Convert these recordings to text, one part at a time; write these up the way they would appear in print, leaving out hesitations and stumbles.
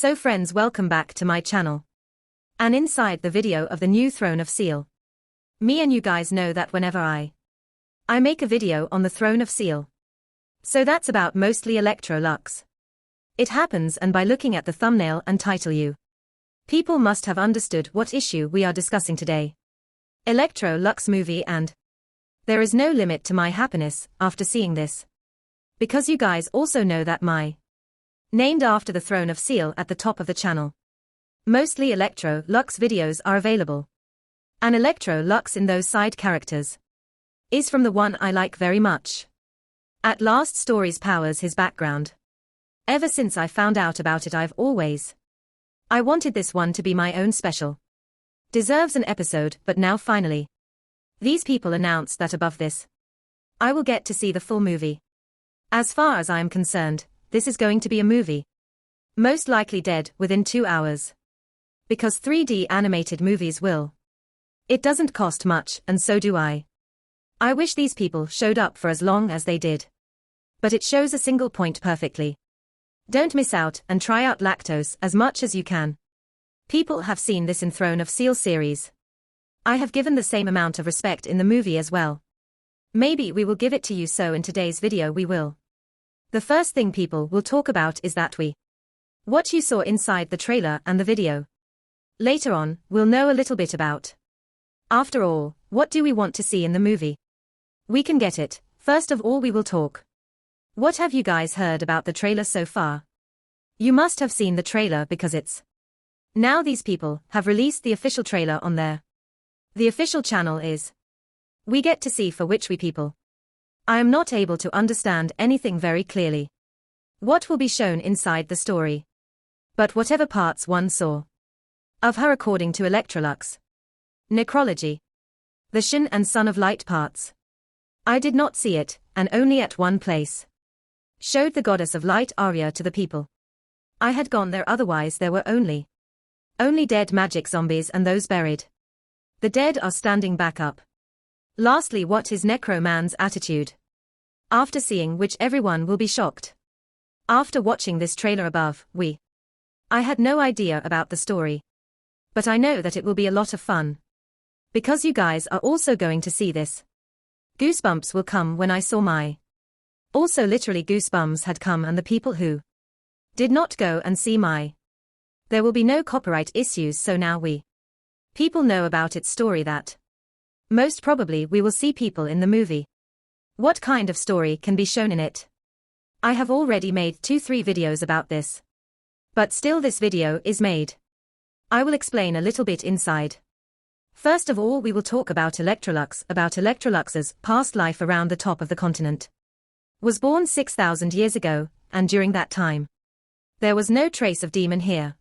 So friends, welcome back to my channel. And inside the video of the new Throne of Seal. Me and you guys know that whenever I make a video on the Throne of Seal. So that's about mostly Electrolux. It happens, and by looking at the thumbnail and title people must have understood what issue we are discussing today. Electrolux movie, and there is no limit to my happiness after seeing this. Because you guys also know that my named after the Throne of Seal at the top of the channel. Mostly Electrolux videos are available. And Electrolux in those side characters is from the one I like very much. At last stories powers his background. Ever since I found out about it, I wanted this one to be my own special. Deserves an episode, but now finally these people announced that above this I will get to see the full movie. As far as I am concerned, this is going to be a movie. Most likely dead within 2 hours. Because 3D animated movies will. It doesn't cost much, and so do I. I wish these people showed up for as long as they did. But it shows a single point perfectly. Don't miss out and try out lactose as much as you can. People have seen this in Throne of Seal series. I have given the same amount of respect in the movie as well. Maybe we will give it to you, so in today's video we will. The first thing people will talk about is that what you saw inside the trailer and the video. Later on, we'll know a little bit about. After all, what do we want to see in the movie? We can get it. First of all, we will talk. What have you guys heard about the trailer so far? You must have seen the trailer because it's now these people have released the official trailer on the official channel is. We get to see for which we people. I am not able to understand anything very clearly. What will be shown inside the story? But whatever parts one saw of her according to Electrolux. Necrology. The Shin and Son of Light parts. I did not see it, and only at one place. Showed the goddess of light Arya to the people. I had gone there, otherwise there were only dead magic zombies and those buried. The dead are standing back up. Lastly, what is Necroman's attitude? After seeing which everyone will be shocked. After watching this trailer above, I had no idea about the story. But I know that it will be a lot of fun. Because you guys are also going to see this. Goosebumps will come when I saw my. Also literally goosebumps had come, and the people who did not go and see my. There will be no copyright issues, so now people know about its story that. Most probably we will see people in the movie. What kind of story can be shown in it? I have already made 2-3 videos about this. But still this video is made. I will explain a little bit inside. First of all, we will talk about Electrolux's past life around the top of the continent. Was born 6,000 years ago, and during that time there was no trace of demon here.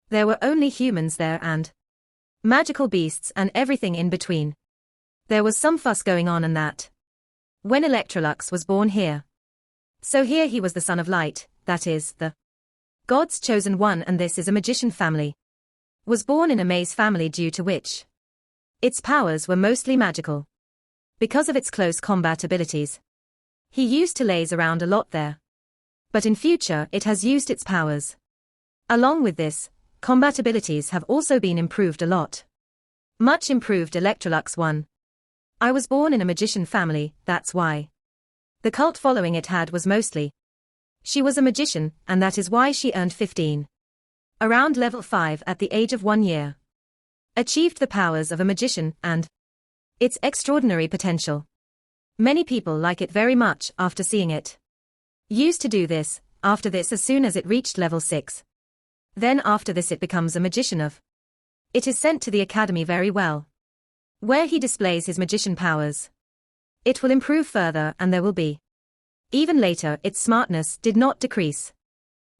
There were only humans there and magical beasts and everything in between. There was some fuss going on in that. When Electrolux was born here. So here he was the son of light, that is, the God's chosen one, and this is a magician family. Was born in a maze family, due to which its powers were mostly magical. Because of its close combat abilities. He used to laze around a lot there. But in future it has used its powers. Along with this, combat abilities have also been improved a lot. Much improved. Electrolux 1. I was born in a magician family, that's why. The cult following it had was mostly. She was a magician, and that is why she earned 15. Around level 5 at the age of 1 year. Achieved the powers of a magician, and its extraordinary potential. Many people like it very much after seeing it. Used to do this, after this as soon as it reached level 6. Then after this it becomes a magician of. It is sent to the academy very well. Where he displays his magician powers. It will improve further, and there will be. Even later its smartness did not decrease.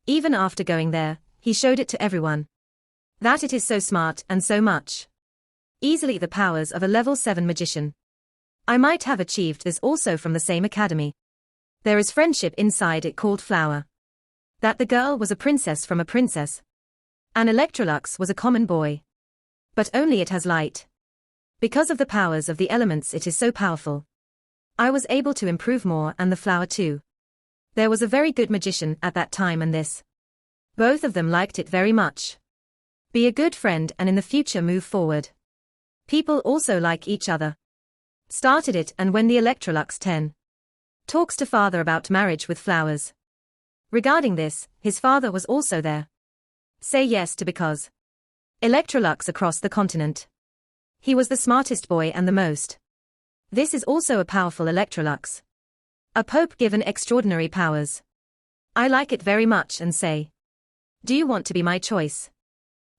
Even after going there, he showed it to everyone. That it is so smart and so much. Easily the powers of a level 7 magician. I might have achieved this also from the same academy. There is friendship inside it called Flower. That the girl was a princess from a princess. And Electrolux was a common boy. But only it has light. Because of the powers of the elements it is so powerful. I was able to improve more, and the flower too. There was a very good magician at that time, and this Both of them liked it very much. Be a good friend and in the future move forward. People also like each other. Started it, and when the Electrolux 10 talks to father about marriage with flowers. Regarding this, his father was also there. Say yes to because Electrolux across the continent. He was the smartest boy and the most. This is also a powerful Electrolux. A pope given extraordinary powers. I like it very much and say, do you want to be my choice?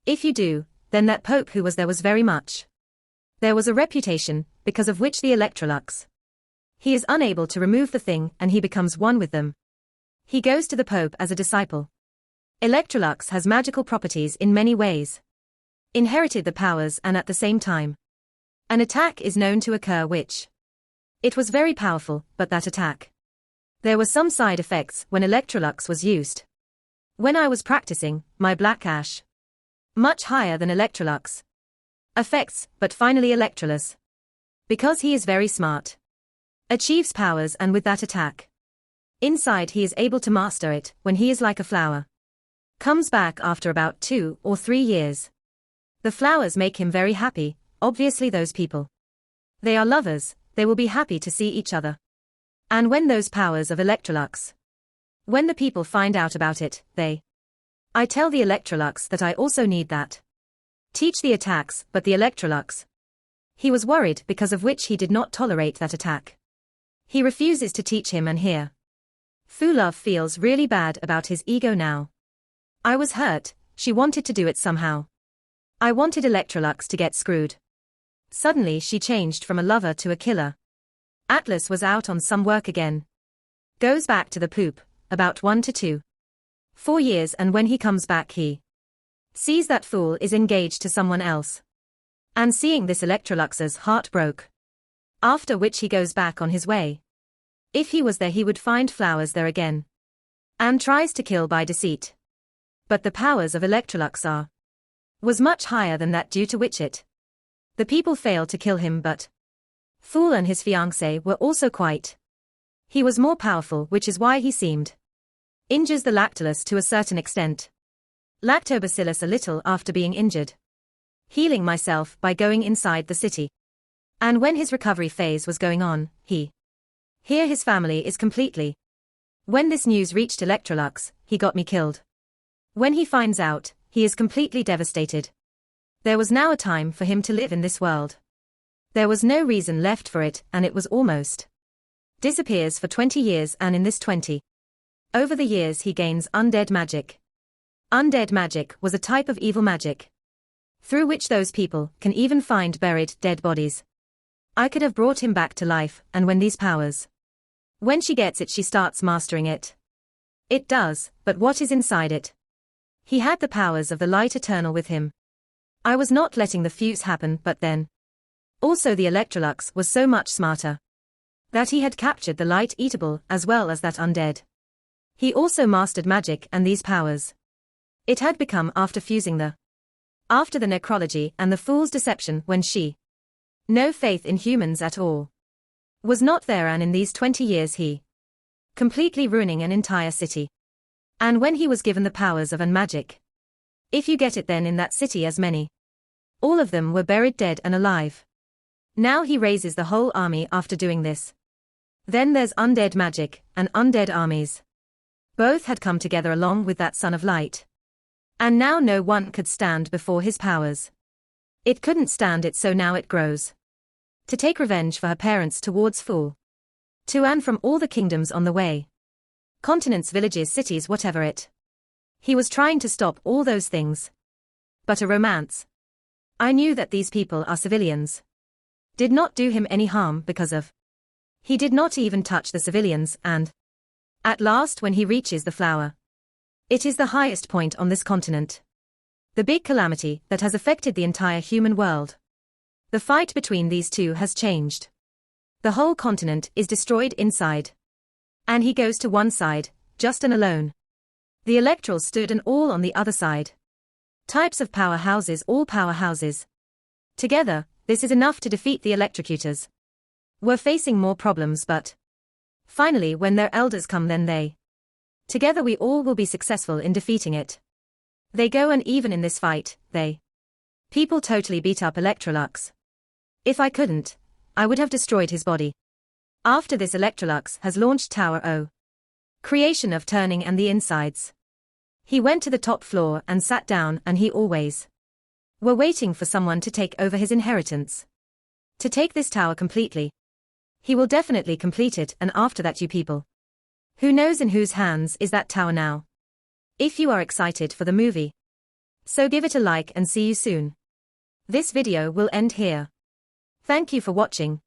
If you do, then that pope who was there was very much. There was a reputation, because of which the Electrolux. He is unable to remove the thing and he becomes one with them. He goes to the pope as a disciple. Electrolux has magical properties in many ways. Inherited the powers and at the same time. An attack is known to occur which. It was very powerful, but that attack. There were some side effects when Electrolux was used. When I was practicing, my black ash. Much higher than Electrolux. Effects, but finally Electrolux. Because he is very smart. Achieves powers and with that attack. Inside he is able to master it when he is like a flower. Comes back after about 2 or 3 years. The flowers make him very happy, obviously those people. They are lovers, they will be happy to see each other. And when those powers of Electrolux. When the people find out about it, they. I tell the Electrolux that I also need that. Teach the attacks, but the Electrolux. He was worried because of which he did not tolerate that attack. He refuses to teach him and here. Fulov feels really bad about his ego now. I was hurt, she wanted to do it somehow. I wanted Electrolux to get screwed. Suddenly she changed from a lover to a killer. Atlas was out on some work again. Goes back to the poop, about 1 to 2. 4 years, and when he comes back he sees that fool is engaged to someone else. And seeing this Electrolux's heart broke. After which he goes back on his way. If he was there he would find flowers there again. And tries to kill by deceit. But the powers of Electrolux are. Was much higher than that, due to which it. The people failed to kill him, but. Fool and his fiancée were also quite. He was more powerful, which is why he seemed. Injures the Lactolus to a certain extent. Lactobacillus a little after being injured. Healing myself by going inside the city. And when his recovery phase was going on, he. Here his family is completely. When this news reached Electrolux, he got me killed. When he finds out, he is completely devastated. There was now a time for him to live in this world. There was no reason left for it, and it was almost. Disappears for 20 years, and in this 20. Over the years he gains undead magic. Undead magic was a type of evil magic. Through which those people can even find buried dead bodies. I could have brought him back to life, and when these powers. When she gets it she starts mastering it. It does, but what is inside it? He had the powers of the light eternal with him. I was not letting the fuse happen, but then. Also the Electrolux was so much smarter. That he had captured the light eatable as well as that undead. He also mastered magic and these powers. It had become after fusing the. After the necrology and the fool's deception when she. No faith in humans at all. Was not there, and in these 20 years he. Completely ruining an entire city. And when he was given the powers of magic. If you get it, then in that city as many. All of them were buried dead and alive. Now he raises the whole army after doing this. Then there's undead magic and undead armies. Both had come together along with that son of light. And now no one could stand before his powers. It couldn't stand it, so now it grows. To take revenge for her parents towards Fool. To and from all the kingdoms on the way. Continents, villages, cities, whatever it. He was trying to stop all those things. But a romance. I knew that these people are civilians. Did not do him any harm because of. He did not even touch the civilians, and. At last, when he reaches the flower. It is the highest point on this continent. The big calamity that has affected the entire human world. The fight between these two has changed. The whole continent is destroyed inside. And he goes to one side, just and alone. The Electrals stood and all on the other side. Types of powerhouses, all powerhouses. Together, this is enough to defeat the Electrocutors. Were facing more problems, but. Finally, when their elders come, then they. Together we all will be successful in defeating it. They go uneven in this fight, People totally beat up Electrolux. If I couldn't, I would have destroyed his body. After this, Electrolux has launched Tower O. Creation of turning and the insides. He went to the top floor and sat down, and he always were waiting for someone to take over his inheritance. To take this tower completely. He will definitely complete it, and after that, you people. Who knows in whose hands is that tower now? If you are excited for the movie, so give it a like and see you soon. This video will end here. Thank you for watching.